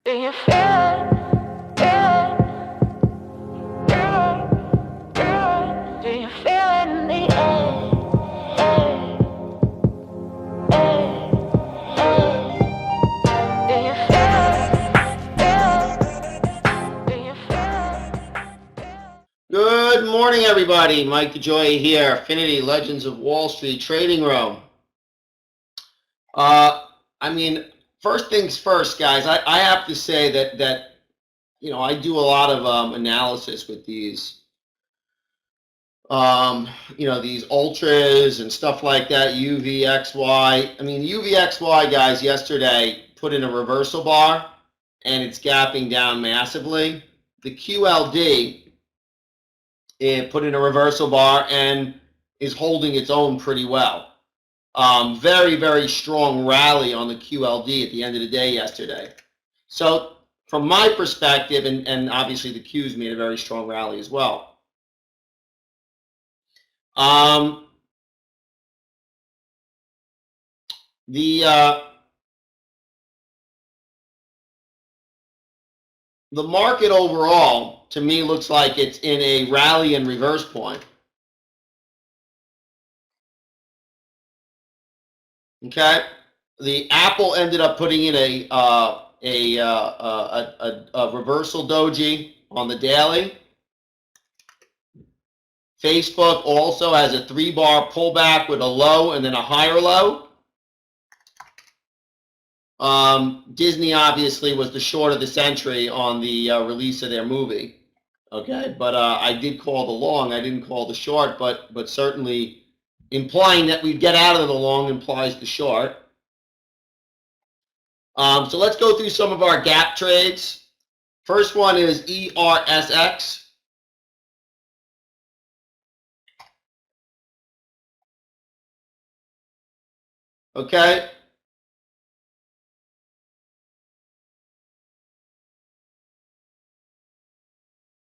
Do you feel it? Do you feel it in the air? Do you feel it? Do you feel it? Good morning, everybody. Mike DeJoy here, Affinity Legends of Wall Street Trading Room. First things first, guys. I have to say that I do a lot of analysis with these these ultras and stuff like that. UVXY. UVXY guys yesterday put in a reversal bar and it's gapping down massively. The QLD. It put in a reversal bar and is holding its own pretty well. Very, very strong rally on the QLD at the end of the day yesterday. So from my perspective, and obviously the Q's made a very strong rally as well. The market overall, to me, looks like it's in a rally and reverse point. Okay, the Apple ended up putting in a reversal doji on the daily. Facebook also has a 3-bar pullback with a low and then a higher low. Disney obviously was the short of the century on the release of their movie. Okay, but I did call the long. I didn't call the short, but certainly implying that we'd get out of the long implies the short. So let's go through some of our gap trades. First one is ERSX. Okay.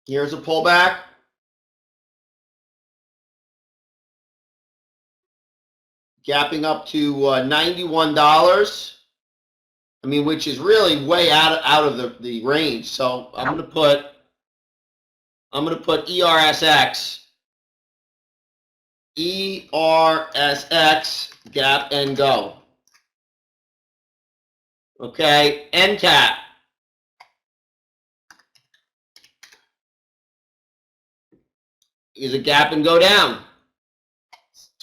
Here's a pullback. Gapping up to $91. Which is really way out of the range. So I'm gonna put ERSX gap and go. Okay, NCAP. Is a gap and go down.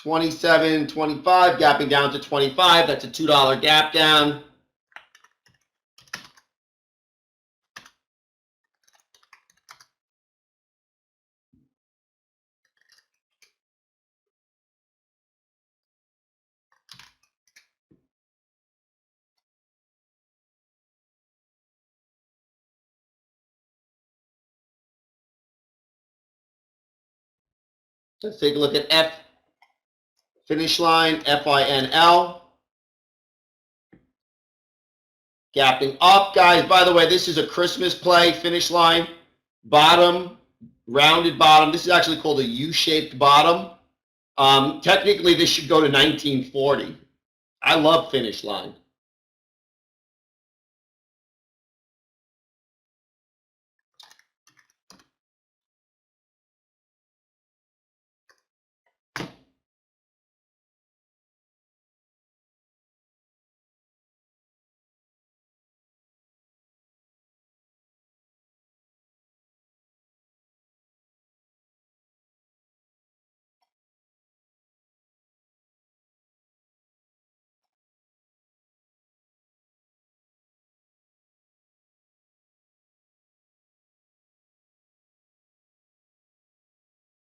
27.25, gapping down to 25. That's a $2 gap down. Let's take a look at F finish line, FINL. Gapping up, guys. By the way, this is a Christmas play. Finish line, bottom, rounded bottom. This is actually called a U-shaped bottom. Technically, this should go to 1940. I love finish line.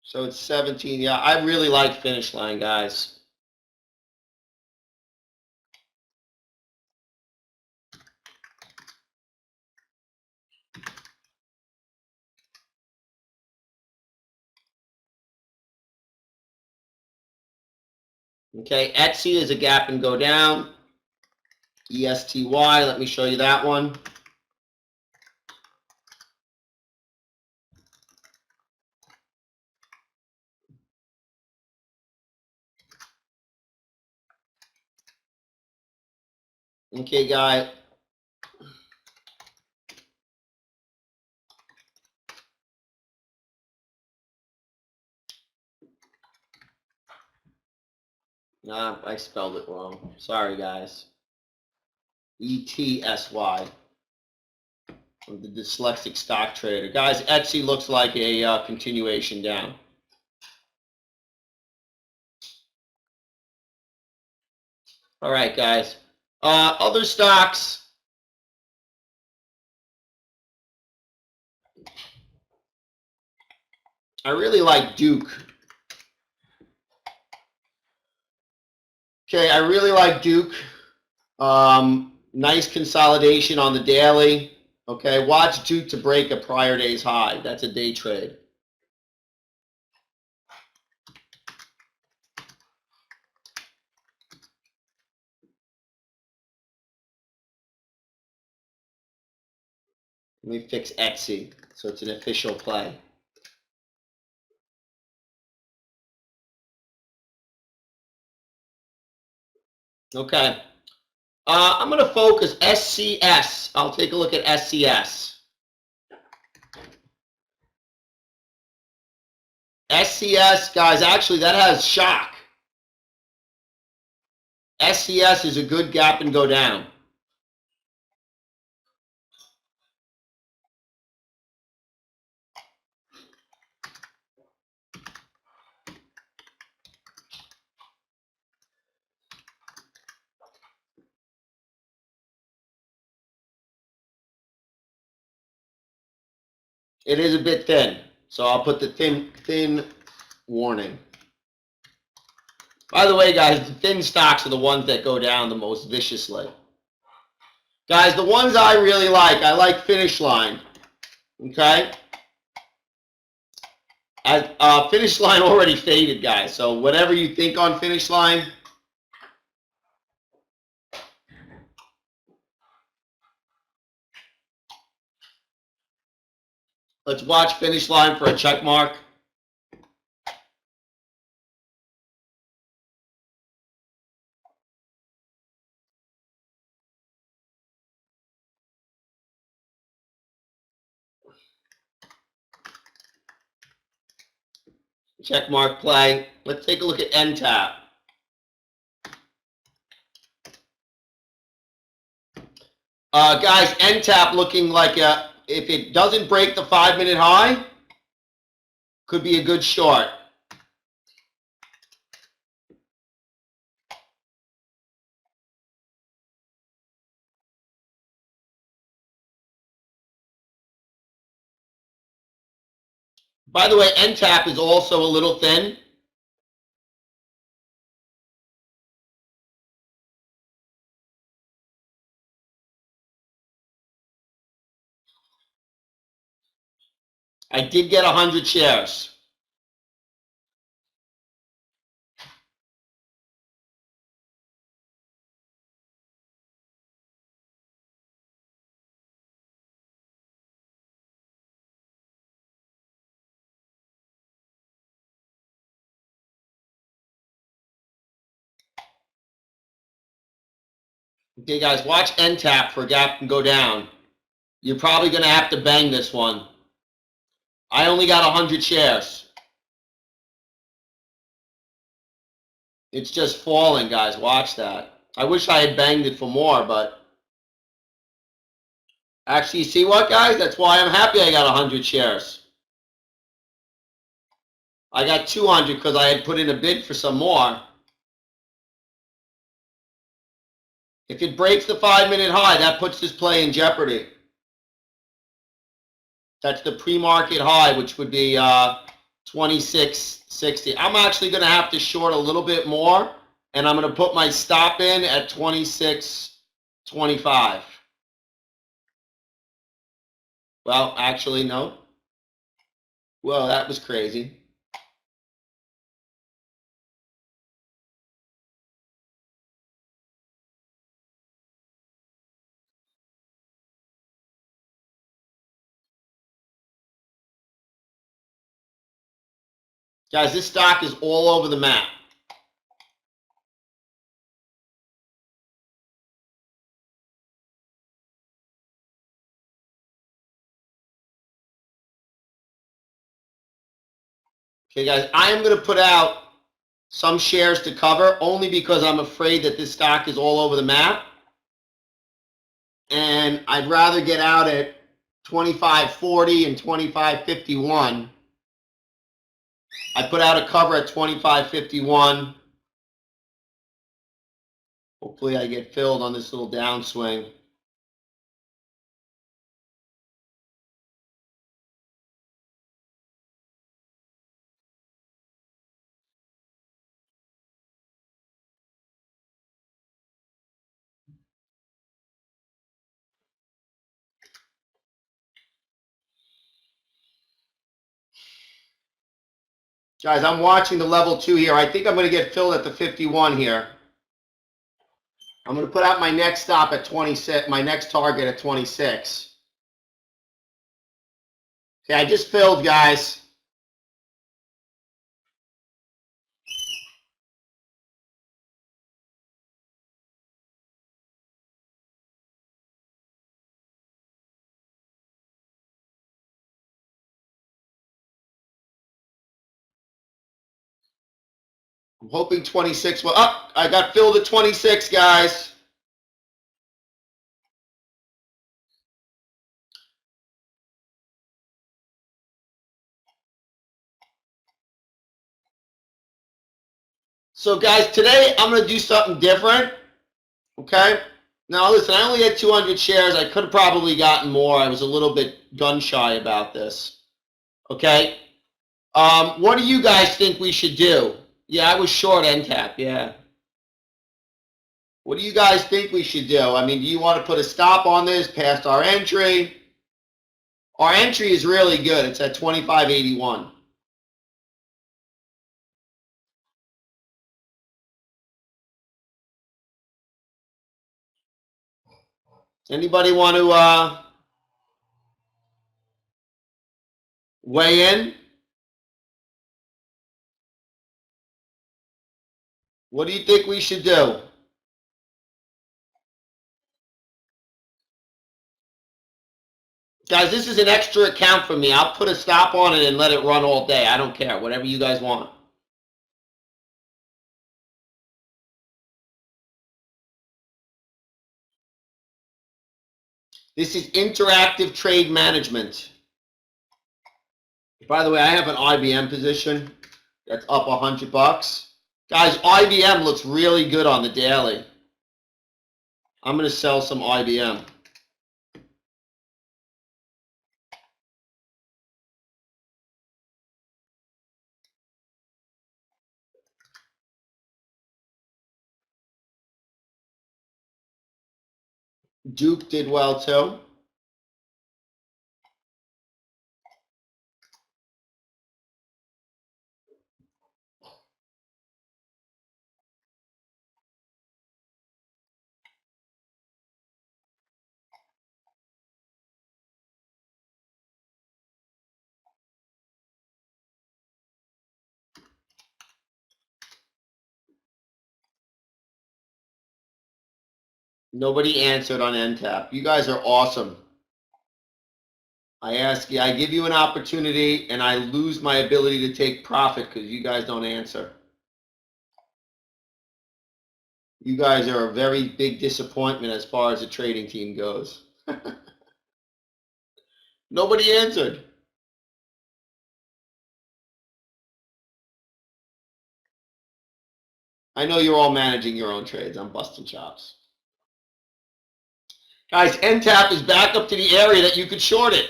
So it's 17. Yeah, I really like finish line, guys. Okay, Etsy is a gap and go down. ESTY, let me show you that one. Okay, Nah, I spelled it wrong. Sorry, guys. ETSY. I'm the dyslexic stock trader. Guys, Etsy looks like a continuation down. All right, guys. Other stocks. I really like Duke. Okay, I really like Duke. Nice consolidation on the daily. Okay, watch Duke to break a prior day's high. That's a day trade. Let me fix Etsy so it's an official play. Okay. I'm going to focus SCS. I'll take a look at SCS. SCS, guys, actually, that has shock. SCS is a good gap and go down. It is a bit thin, so I'll put the thin warning. By the way, guys, the thin stocks are the ones that go down the most viciously. Guys, the ones I really like, I like Finish Line. Okay? Finish Line already faded, guys. So whatever you think on Finish Line, let's watch Finish Line for a check mark. Check mark play. Let's take a look at NTAP. Guys, NTAP looking like if it doesn't break the 5-minute high, could be a good short. By the way, NTAP is also a little thin. I did get 100 shares. Okay, guys, watch NTAP for a gap and go down. You're probably going to have to bang this one. I only got 100 shares. It's just falling, guys. Watch that. I wish I had banged it for more, but actually, you see what, guys? That's why I'm happy I got 100 shares. I got 200 because I had put in a bid for some more. If it breaks the 5-minute high, that puts this play in jeopardy. That's the pre-market high, which would be 26.60. I'm actually going to have to short a little bit more, and I'm going to put my stop in at 26.25. Well, actually, no. Well, that was crazy. Guys, this stock is all over the map. Okay, guys, I am going to put out some shares to cover only because I'm afraid that this stock is all over the map. And I'd rather get out at 25.40 and 25.51. I put out a cover at 25.51. Hopefully I get filled on this little downswing. Guys, I'm watching the level 2 here. I think I'm going to get filled at the 51 here. I'm going to put out my next stop at 26, my next target at 26. Okay, I just filled, guys. I'm hoping 26 will up. I got filled at 26, guys. So, guys, today I'm going to do something different. Okay? Now, listen, I only had 200 shares. I could have probably gotten more. I was a little bit gun shy about this. Okay? What do you guys think we should do? Yeah, I was short NTAP, yeah. What do you guys think we should do? I mean, do you want to put a stop on this past our entry? Our entry is really good. It's at 25.81. Anybody want to weigh in? What do you think we should do? Guys, this is an extra account for me. I'll put a stop on it and let it run all day. I don't care. Whatever you guys want. This is interactive trade management. By the way, I have an IBM position that's up $100. Guys, IBM looks really good on the daily. I'm going to sell some IBM. Duke did well too. Nobody answered on NTAP. You guys are awesome. I ask you, I give you an opportunity and I lose my ability to take profit because you guys don't answer. You guys are a very big disappointment as far as the trading team goes. Nobody answered. I know you're all managing your own trades. I'm busting chops. Guys, NTAP is back up to the area that you could short it.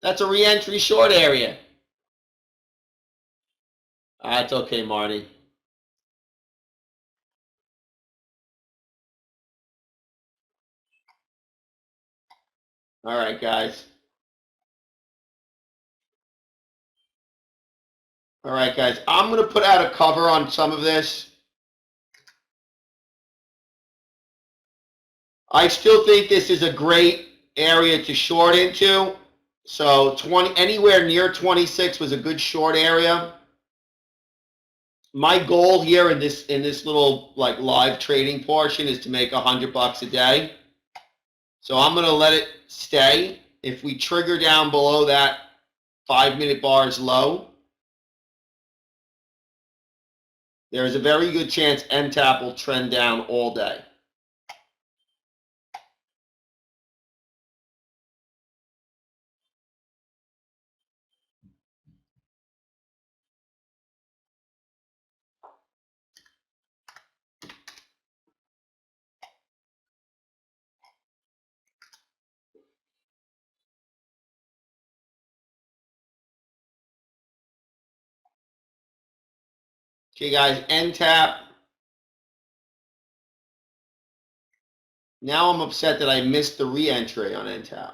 That's a re-entry short area. That's okay, Marty. All right, guys. All right, guys. I'm going to put out a cover on some of this. I still think this is a great area to short into. So anywhere near 26 was a good short area. My goal here in this little like live trading portion is to make $100 a day. So I'm going to let it stay. If we trigger down below that 5-minute bars low, There is a very good chance NTAP will trend down all day. Okay, guys, NTAP. Now I'm upset that I missed the re-entry on NTAP.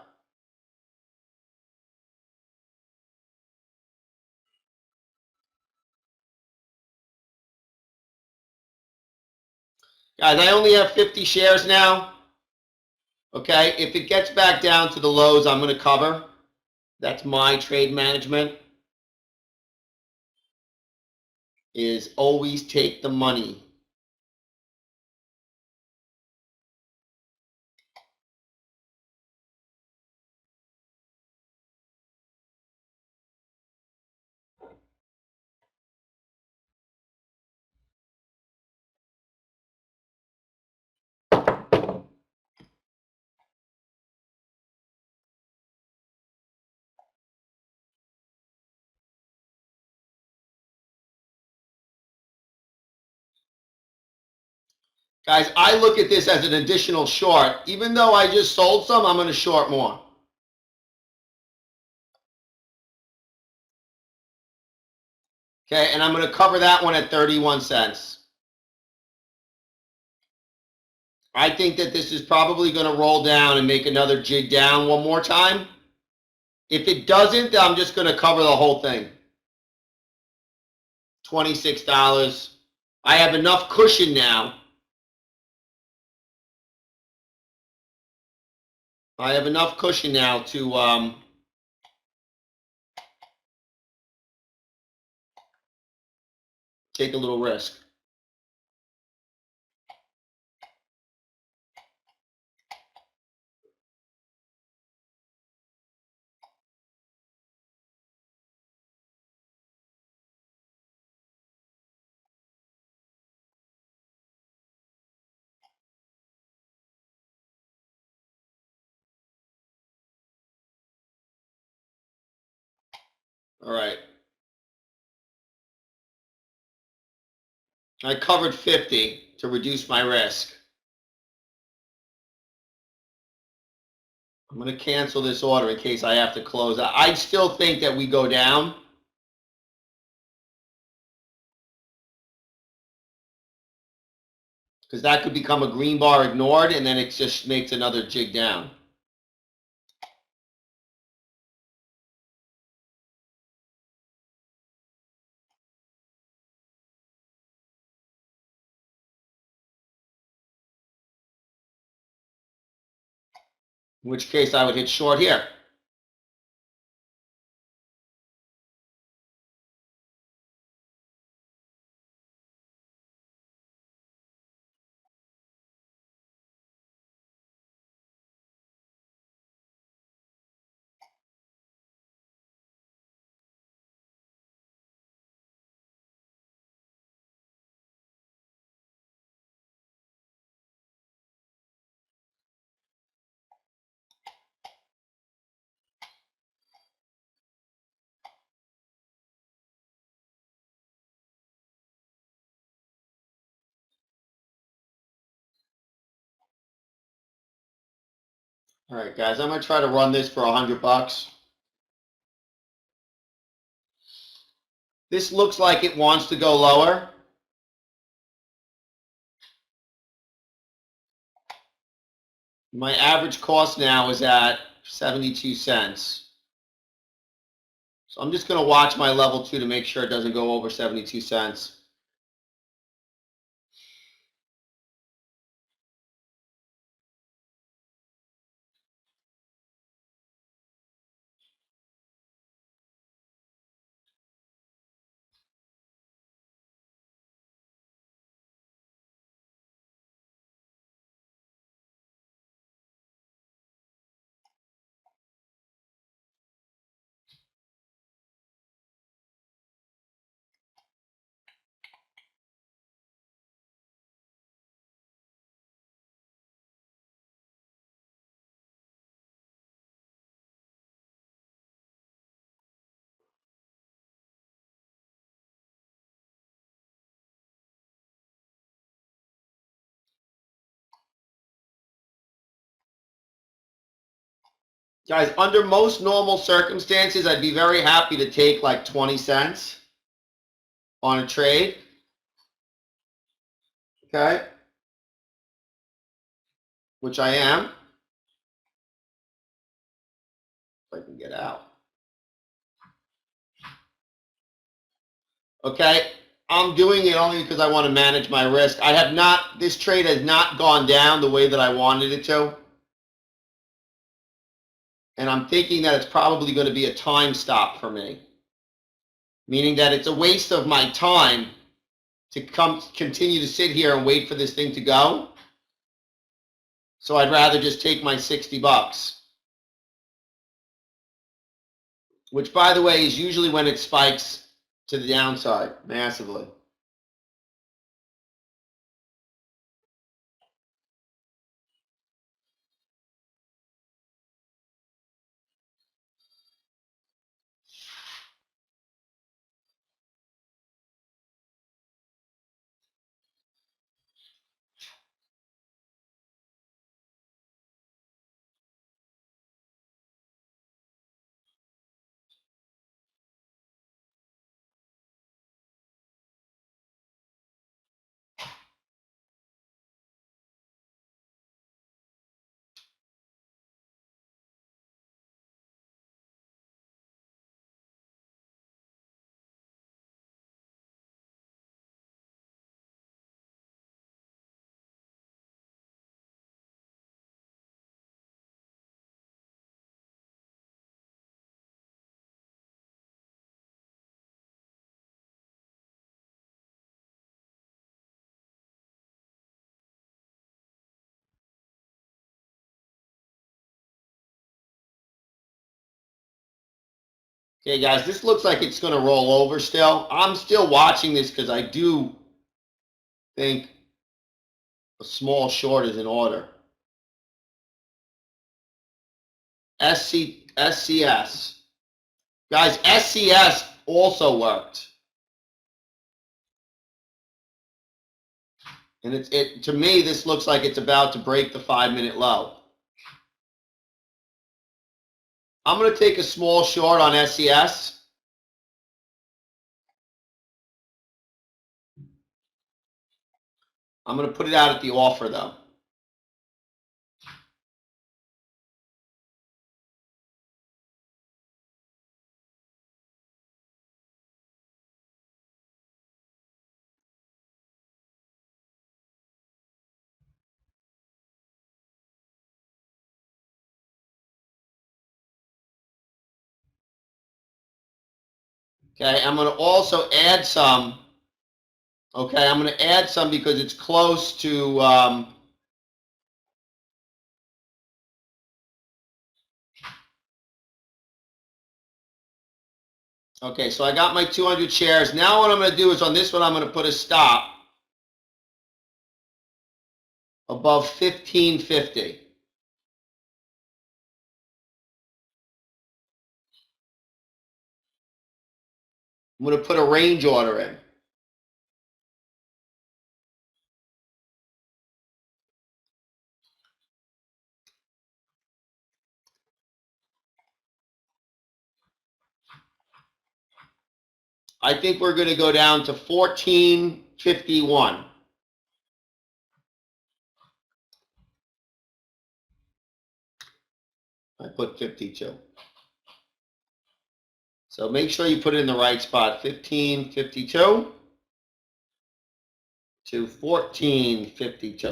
Guys, I only have 50 shares now. Okay, if it gets back down to the lows, I'm going to cover. That's my trade management. Is always take the money. Guys, I look at this as an additional short. Even though I just sold some, I'm going to short more. Okay, and I'm going to cover that one at 31 cents. I think that this is probably going to roll down and make another jig down one more time. If it doesn't, I'm just going to cover the whole thing. $26. I have enough cushion now. I have enough cushion now to take a little risk. All right. I covered 50 to reduce my risk. I'm going to cancel this order in case I have to close out. I still think that we go down. Because that could become a green bar ignored, and then it just makes another jig down. In which case I would hit short here. All right, guys, I'm going to try to run this for $100. This looks like it wants to go lower. My average cost now is at 72 cents. So I'm just going to watch my level 2 to make sure it doesn't go over 72 cents. Guys, under most normal circumstances, I'd be very happy to take like 20 cents on a trade. Okay. Which I am. If I can get out. Okay. I'm doing it only because I want to manage my risk. I have not, this trade has not gone down the way that I wanted it to. And I'm thinking that it's probably going to be a time stop for me. Meaning that it's a waste of my time to continue to sit here and wait for this thing to go. So I'd rather just take my 60 bucks. Which, by the way, is usually when it spikes to the downside massively. Okay, guys, this looks like it's going to roll over still. I'm still watching this because I do think a small short is in order. SCS. Guys, SCS also worked. And to me, this looks like it's about to break the 5-minute low. I'm going to take a small short on SCS. I'm going to put it out at the offer, though. Okay, I'm going to also add some. Okay, I'm going to add some because it's close to okay, so I got my 200 shares. Now what I'm going to do is on this one, I'm going to put a stop above 1550. I'm going to put a range order in. I think we're going to go down to 1451. I put 52. So make sure you put it in the right spot. 1552 to 1452.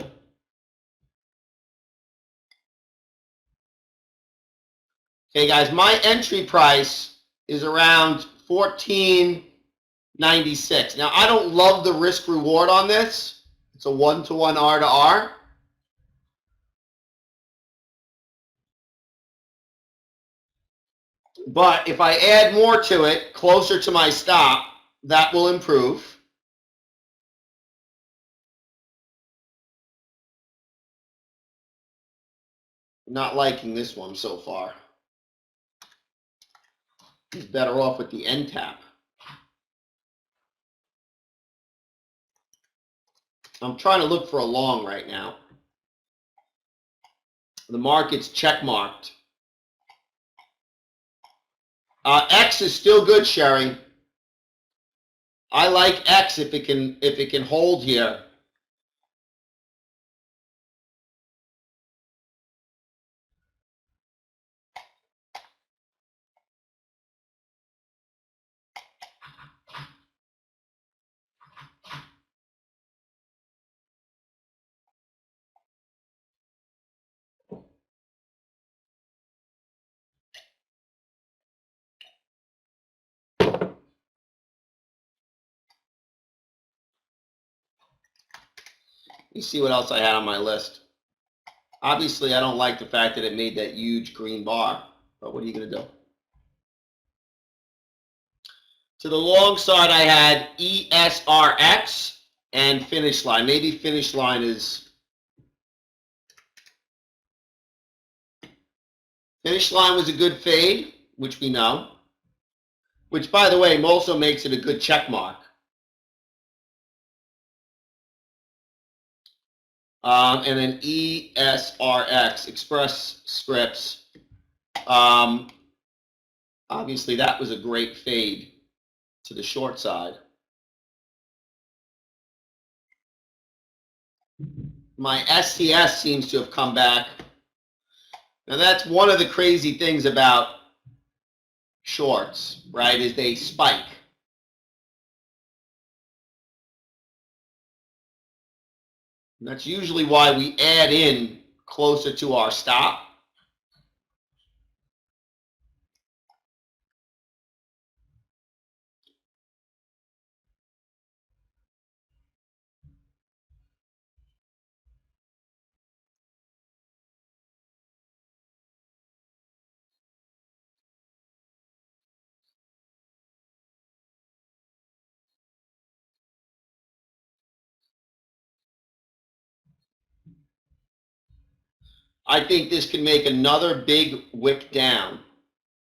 Okay, guys, my entry price is around 1496. Now, I don't love the risk reward on this. It's a 1-to-1 R to R. But if I add more to it, closer to my stop, that will improve. Not liking this one so far. He's better off with the end tap. I'm trying to look for a long right now. The market's check marked. X is still good, Sherry. I like X if it can hold here. Let me see what else I had on my list. Obviously, I don't like the fact that it made that huge green bar, but what are you going to do? To the long side, I had ESRX and Finish Line. Maybe Finish Line is... Finish Line was a good fade, which we know. Which, by the way, also makes it a good check mark. And then ESRX, Express Scripts. Obviously, that was a great fade to the short side. My STS seems to have come back. Now, that's one of the crazy things about shorts, right, is they spike. And that's usually why we add in closer to our stop. I think this can make another big wick down.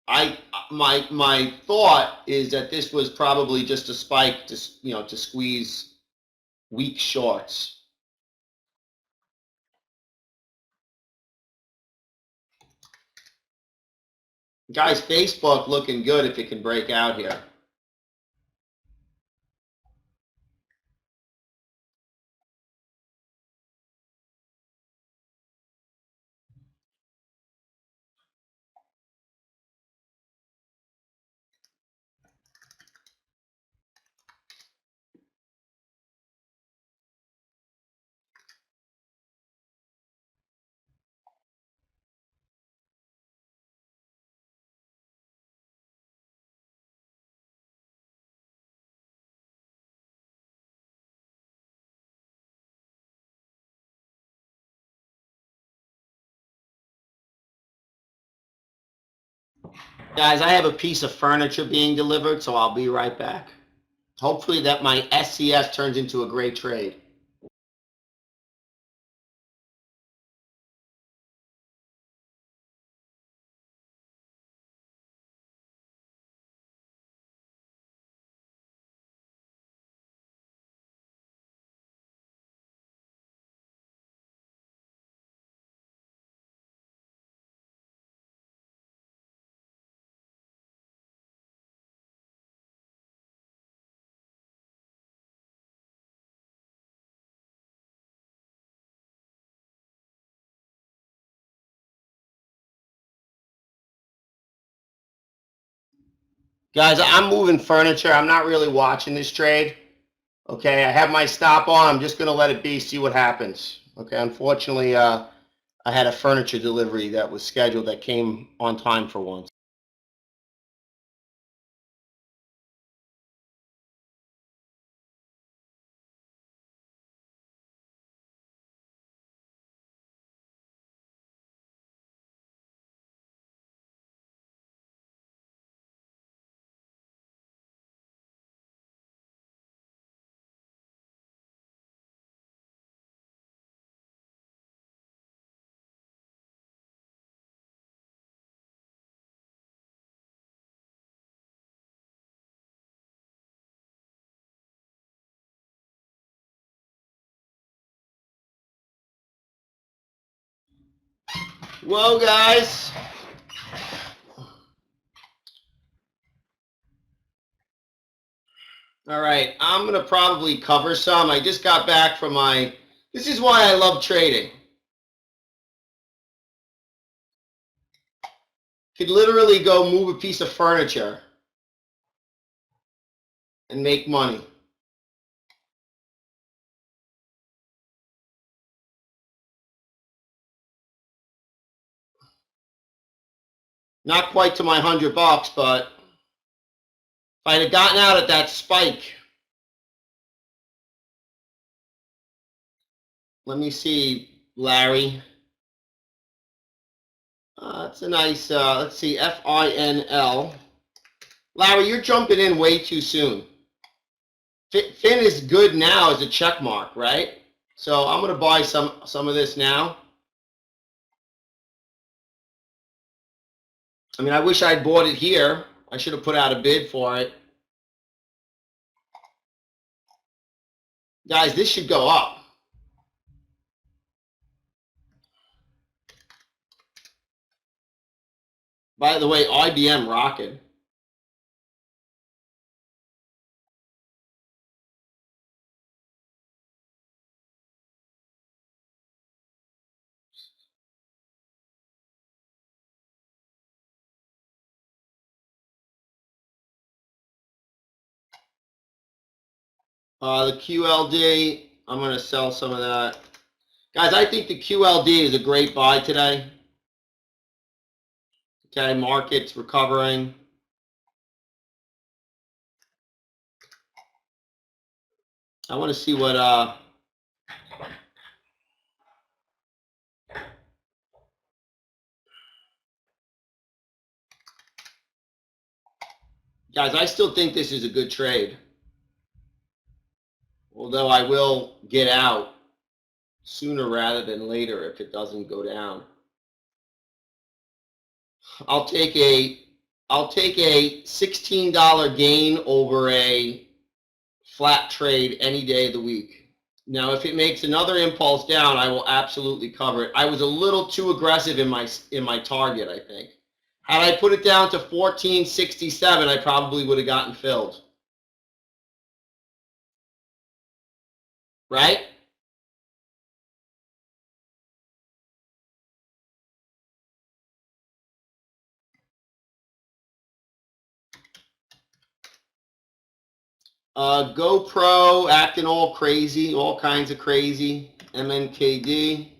My thought is that this was probably just a spike to to squeeze weak shorts. Guys, Facebook looking good if it can break out here. Guys, I have a piece of furniture being delivered, so I'll be right back. Hopefully that my SCS turns into a great trade. Guys, I'm moving furniture. I'm not really watching this trade. Okay, I have my stop on. I'm just going to let it be, see what happens. Okay, unfortunately, I had a furniture delivery that was scheduled that came on time for once. Well, guys, All right, I'm going to probably cover some. I just got back from this is why I love trading. Could literally go move a piece of furniture and make money. Not quite to my $100, but if I'd have gotten out at that spike, let me see, Larry. It's a nice, let's see, FINL. Larry, you're jumping in way too soon. Fin is good now as a check mark, right? So I'm going to buy some of this now. I mean, I wish I'd bought it here. I should have put out a bid for it. Guys, this should go up. By the way, IBM rocking. The QLD, I'm going to sell some of that. Guys, I think the QLD is a great buy today. Okay, market's recovering. I want to see what guys, I still think this is a good trade. Although I will get out sooner rather than later if it doesn't go down. I'll take a $16 gain over a flat trade any day of the week. Now, if it makes another impulse down, I will absolutely cover it. I was a little too aggressive in my target, I think. Had I put it down to 1467, I probably would have gotten filled. Right? GoPro acting all crazy, all kinds of crazy. MNKD.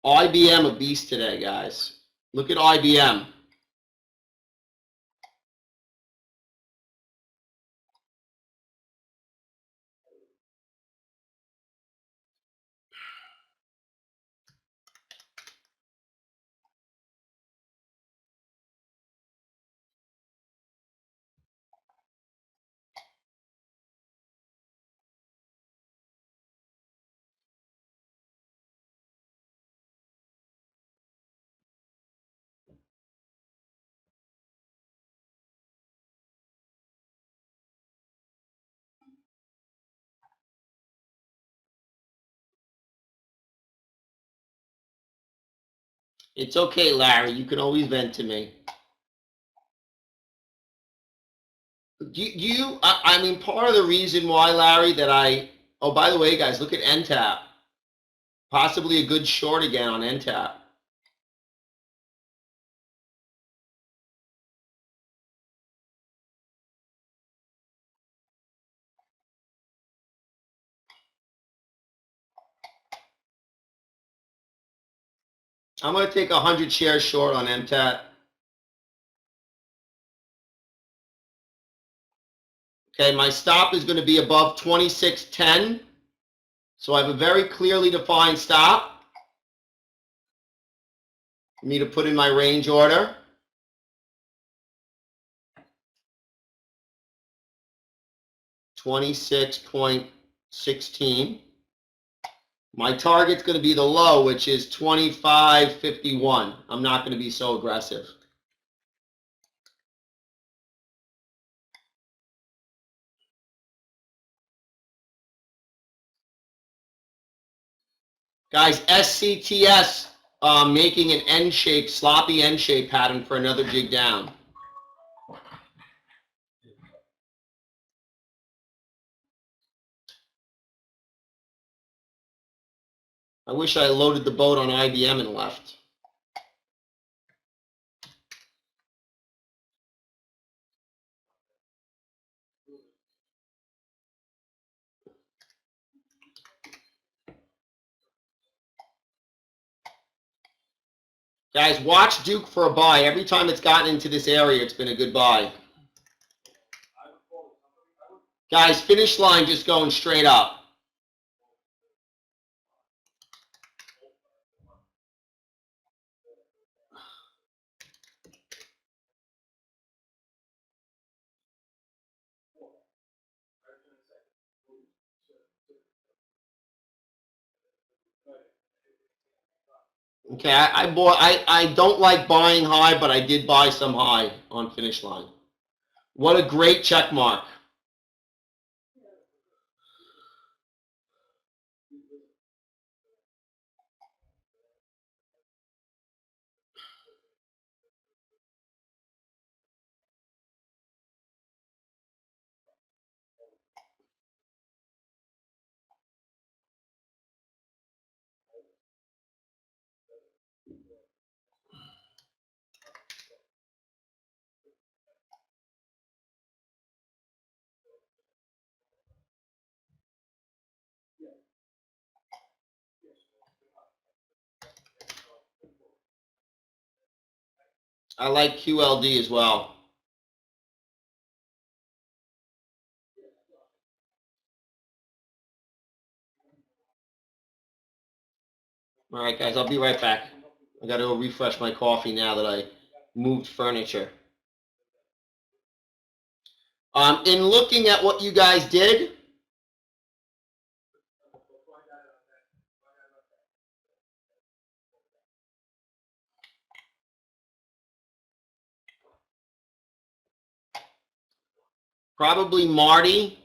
IBM a beast today, guys. Look at IBM. It's okay, Larry. You can always vent to me. I mean, part of the reason why, Larry, that oh, by the way, guys, look at NTAP. Possibly a good short again on NTAP. I'm going to take 100 shares short on MTAP. Okay, my stop is going to be above 26.10. So I have a very clearly defined stop for me to put in my range order. $26.16. My target's going to be the low, which is 25.51. I'm not going to be so aggressive. Guys, SCTS making an N shape, sloppy N shape pattern for another jig down. I wish I loaded the boat on IBM and left. Guys, watch Duke for a buy. Every time it's gotten into this area, it's been a good buy. Guys, finish line just going straight up. Okay, I don't like buying high, but I did buy some high on finish line. What a great check mark. I like QLD as well. All right, guys, I'll be right back. I got to go refresh my coffee now that I moved furniture. In looking at what you guys did, probably Marty,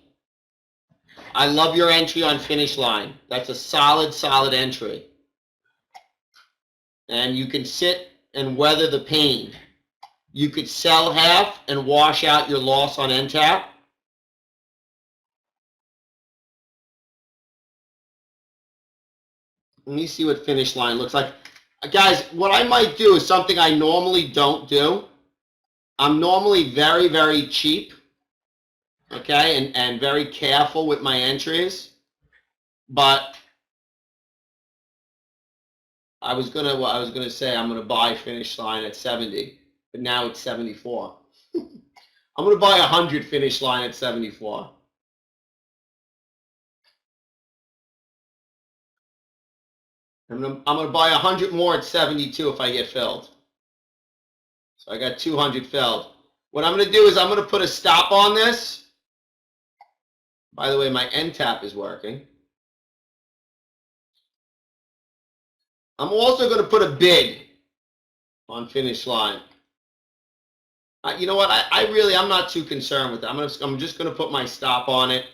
I love your entry on finish line. That's a solid, solid entry. And you can sit and weather the pain. You could sell half and wash out your loss on NTAP. Let me see what finish line looks like. Guys, what I might do is something I normally don't do. I'm normally very, very cheap, okay, and very careful with my entries. But I was gonna say I'm gonna buy finish line at 70, but now it's 74. I'm gonna buy 100 finish line at 74. I'm gonna buy 100 more at 72 if I get filled. So I got 200 filled. What I'm gonna do is I'm gonna put a stop on this. By the way, my NTAP is working. I'm also gonna put a bid on finish line. You know what? I'm not too concerned with that. I'm just gonna put my stop on it.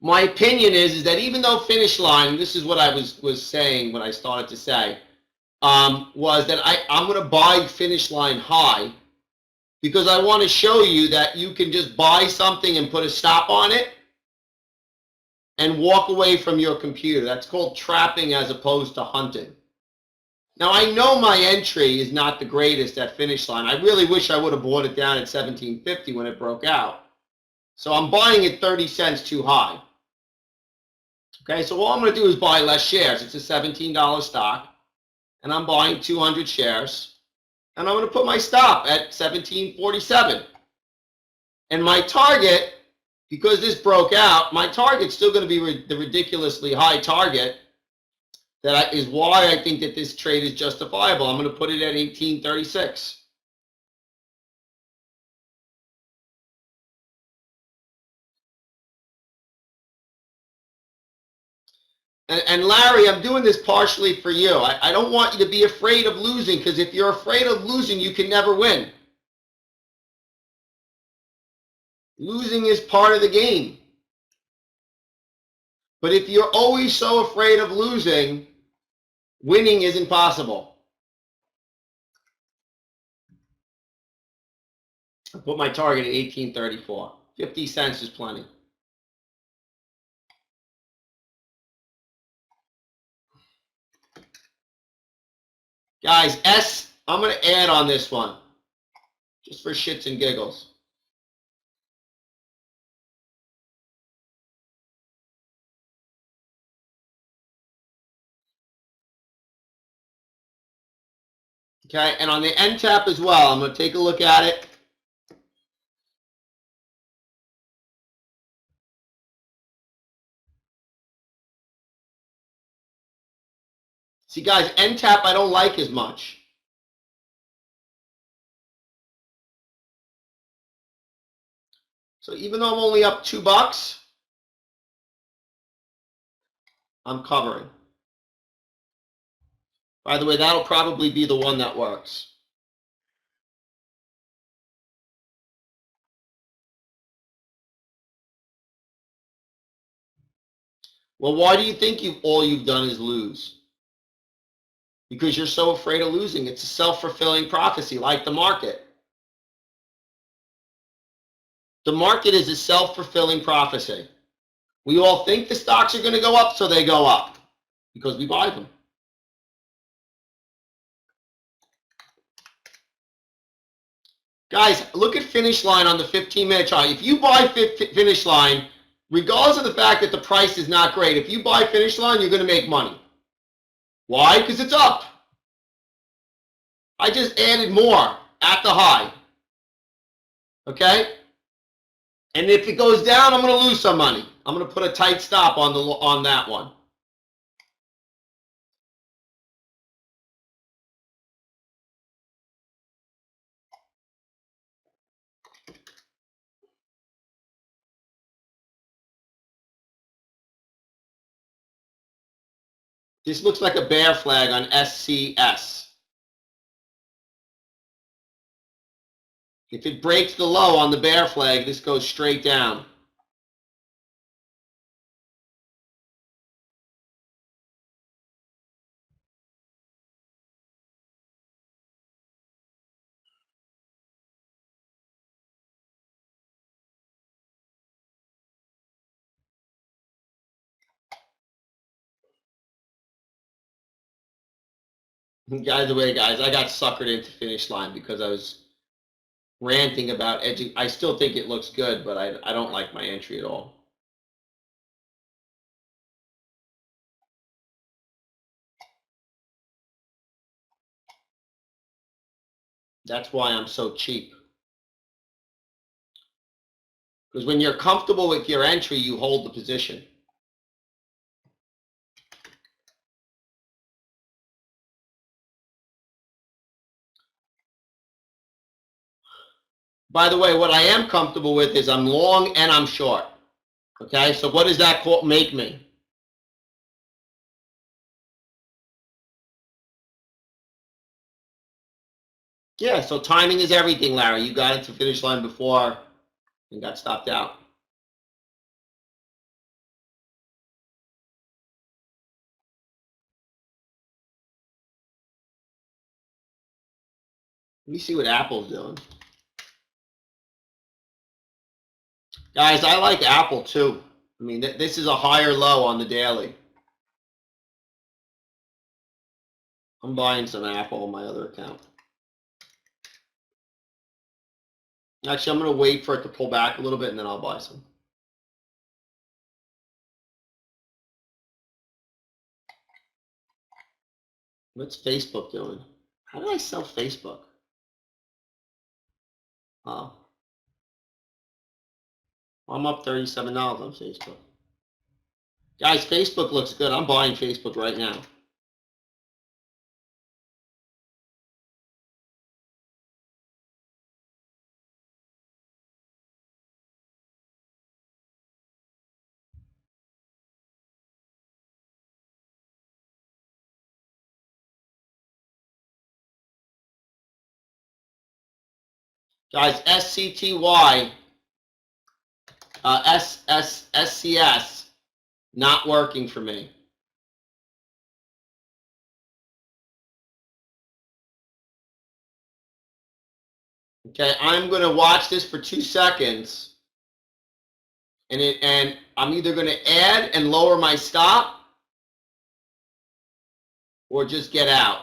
My opinion is that even though finish line, this is what I was saying when I started to say, was that I'm going to buy finish line high because I want to show you that you can just buy something and put a stop on it and walk away from your computer. That's called trapping as opposed to hunting. Now, I know my entry is not the greatest at finish line. I really wish I would have bought it down at 1750 when it broke out. So I'm buying it 30 cents too high. Okay, so all I'm going to do is buy less shares. It's a $17 stock, and I'm buying 200 shares, and I'm going to put my stop at 1747. And my target, because this broke out, my target's still going to be the ridiculously high target. That is why I think that this trade is justifiable. I'm going to put it at 1836. And Larry, I'm doing this partially for you. I don't want you to be afraid of losing, because if you're afraid of losing, you can never win. Losing is part of the game. But if you're always so afraid of losing, Winning isn't possible. I put my target at 1834. 50 cents is plenty. Guys, I'm going to add on this one, just for shits and giggles. Okay, and on the NTAP as well, I'm going to take a look at it. See, guys, NTAP I don't like as much. So even though I'm only up $2, I'm covering. By the way, that'll probably be the one that works. Well, why do you think all you've done is lose? Because you're so afraid of losing. It's a self-fulfilling prophecy, like the market. The market is a self-fulfilling prophecy. We all think the stocks are going to go up, so they go up because we buy them. Guys, look at finish line on the 15-minute chart. If you buy finish line, regardless of the fact that the price is not great, if you buy finish line, you're going to make money. Why? Because it's up. I just added more at the high. Okay? And if it goes down, I'm going to lose some money. I'm going to put a tight stop on that one. This looks like a bear flag on SCS. If it breaks the low on the bear flag, this goes straight down. By the way, guys, I got suckered into finish line because I was ranting about edging. I still think it looks good, but I don't like my entry at all. That's why I'm so cheap. Because when you're comfortable with your entry, you hold the position. By the way, what I am comfortable with is I'm long and I'm short. Okay, so what does that make me? Yeah, so timing is everything, Larry. You got into finish line before and got stopped out. Let me see what Apple's doing. Guys, I like Apple too. I mean, this is a higher low on the daily. I'm buying some Apple on my other account. Actually, I'm going to wait for it to pull back a little bit and then I'll buy some. What's Facebook doing? How did I sell Facebook? Oh. I'm up $37 on Facebook. Guys, Facebook looks good. I'm buying Facebook right now. Guys, SCTY, SCS, not working for me. Okay, I'm going to watch this for 2 seconds, and I'm either going to add and lower my stop or just get out.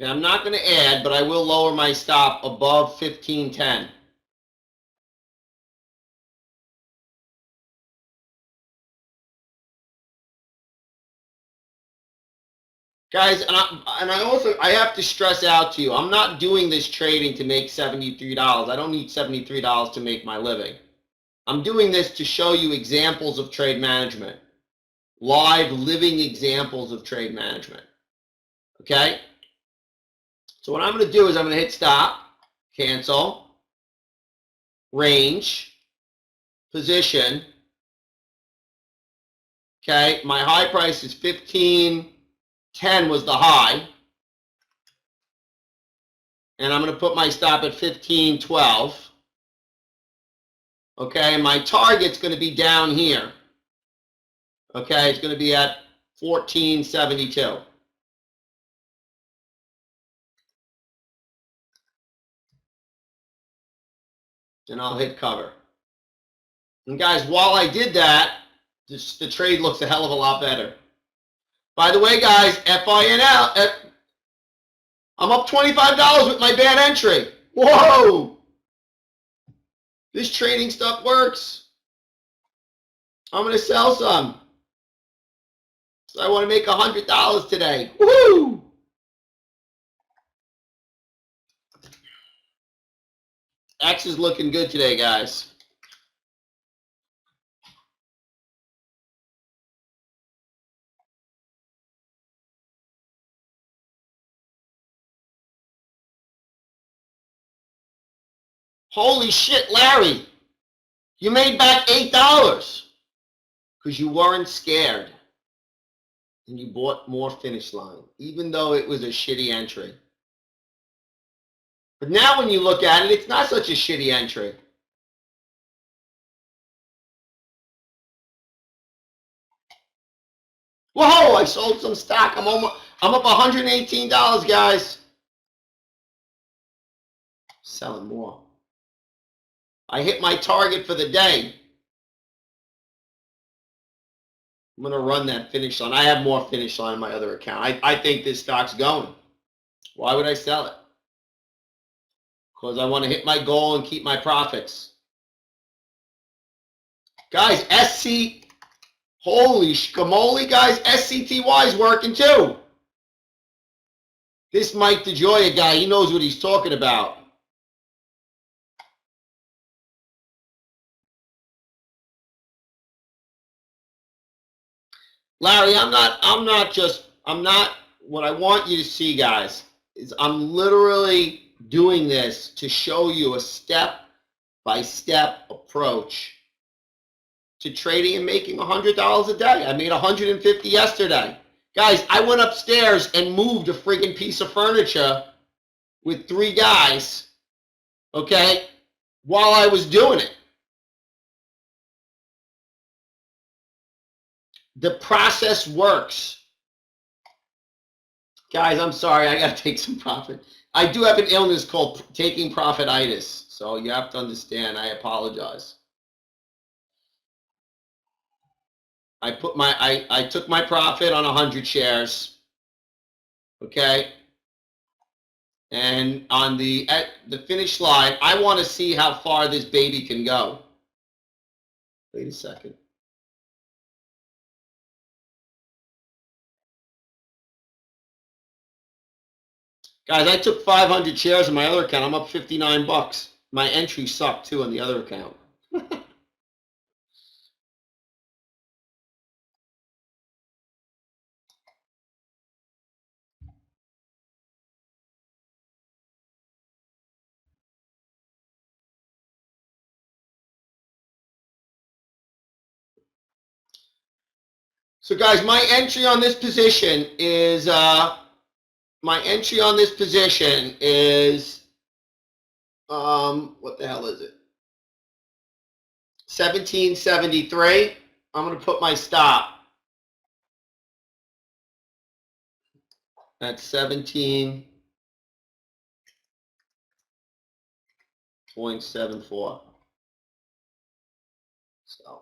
Okay, I'm not going to add, but I will lower my stop above 1510. Guys, and I also I have to stress out to you, I'm not doing this trading to make $73. I don't need $73 to make my living. I'm doing this to show you examples of trade management, live living examples of trade management. Okay? So what I'm going to do is I'm going to hit stop, cancel, range, position. Okay, my high price is 1510 was the high. And I'm going to put my stop at 1512. Okay, and my target's going to be down here. Okay, it's going to be at 1472. And I'll hit cover. And guys, while I did that, the trade looks a hell of a lot better. By the way, guys, FINL, I'm up $25 with my bad entry. Whoa! This trading stuff works. I'm going to sell some. So I want to make $100 today. Woo! X is looking good today, guys. Holy shit, Larry. You made back $8 because you weren't scared. And you bought more finish line, even though it was a shitty entry. But now when you look at it, it's not such a shitty entry. Whoa, I sold some stock. I'm up $118, guys. Selling more. I hit my target for the day. I'm going to run that finish line. I have more finish line in my other account. I think this stock's going. Why would I sell it? Because I want to hit my goal and keep my profits. Guys, holy schmoly, guys, SCTY is working too. This Mike DeJoya guy, he knows what he's talking about. Larry, what I want you to see, guys, is I'm literally doing this to show you a step-by-step approach to trading and making $100 a day. I made $150 yesterday. Guys, I went upstairs and moved a friggin' piece of furniture with 3 guys, okay, while I was doing it. The process works. Guys, I'm sorry, I gotta take some profit. I do have an illness called taking profititis, so you have to understand, I apologize. I took my profit on 100 shares, okay? And on at the finish line, I want to see how far this baby can go. Wait a second. Guys, I took 500 shares in my other account. I'm up $59. My entry sucked too on the other account. So guys, my entry on this position is what the hell is it? 1773. I'm going to put my stop at 17.74. So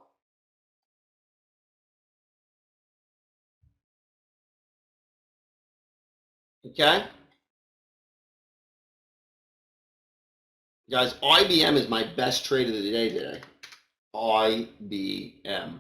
okay. Guys, IBM is my best trade of the day today. IBM.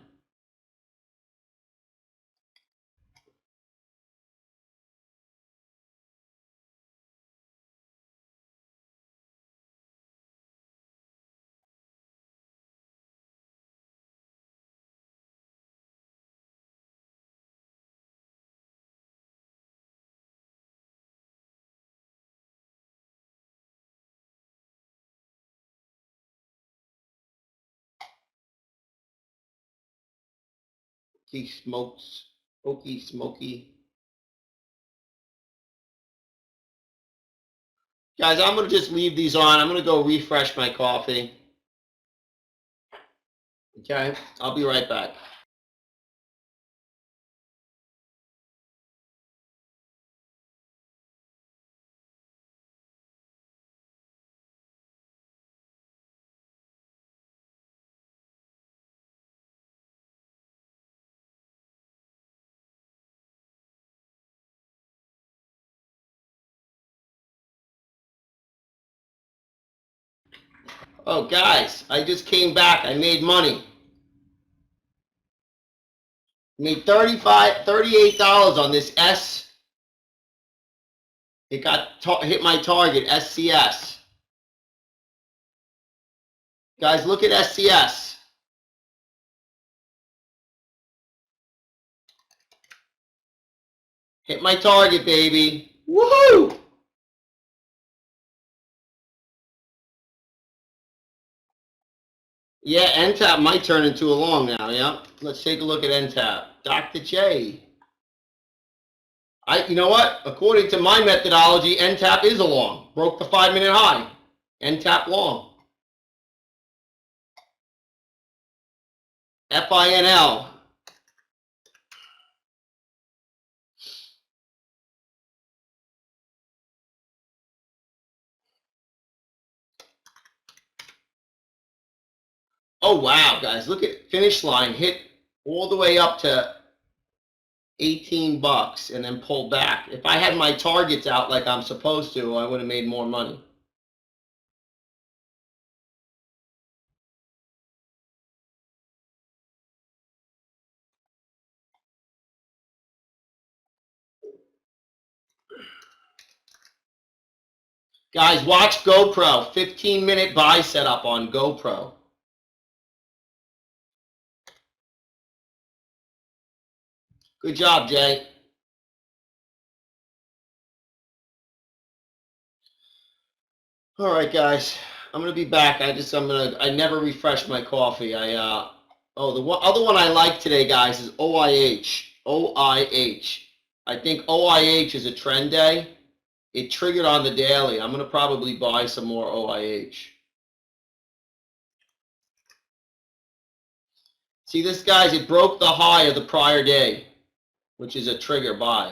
Smoky. Guys, I'm going to just leave these on. I'm going to go refresh my coffee. Okay, I'll be right back. Oh, guys, I just came back. I made money. Made $38 on this S. It hit my target, SCS. Guys, look at SCS. Hit my target, baby. Woohoo! Yeah, NTAP might turn into a long now, yeah. Let's take a look at NTAP. Dr. J. You know what? According to my methodology, NTAP is a long. Broke the 5-minute high. NTAP long. FINL. Oh, wow, guys. Look at finish line. Hit all the way up to $18 and then pulled back. If I had my targets out like I'm supposed to, I would have made more money. Guys, watch GoPro. 15-minute buy setup on GoPro. Good job, Jay. All right, guys. I'm gonna be back. I never refresh my coffee. The other one I like today, guys, is OIH. OIH. I think OIH is a trend day. It triggered on the daily. I'm gonna probably buy some more OIH. See this, guys? It broke the high of the prior day, which is a trigger buy.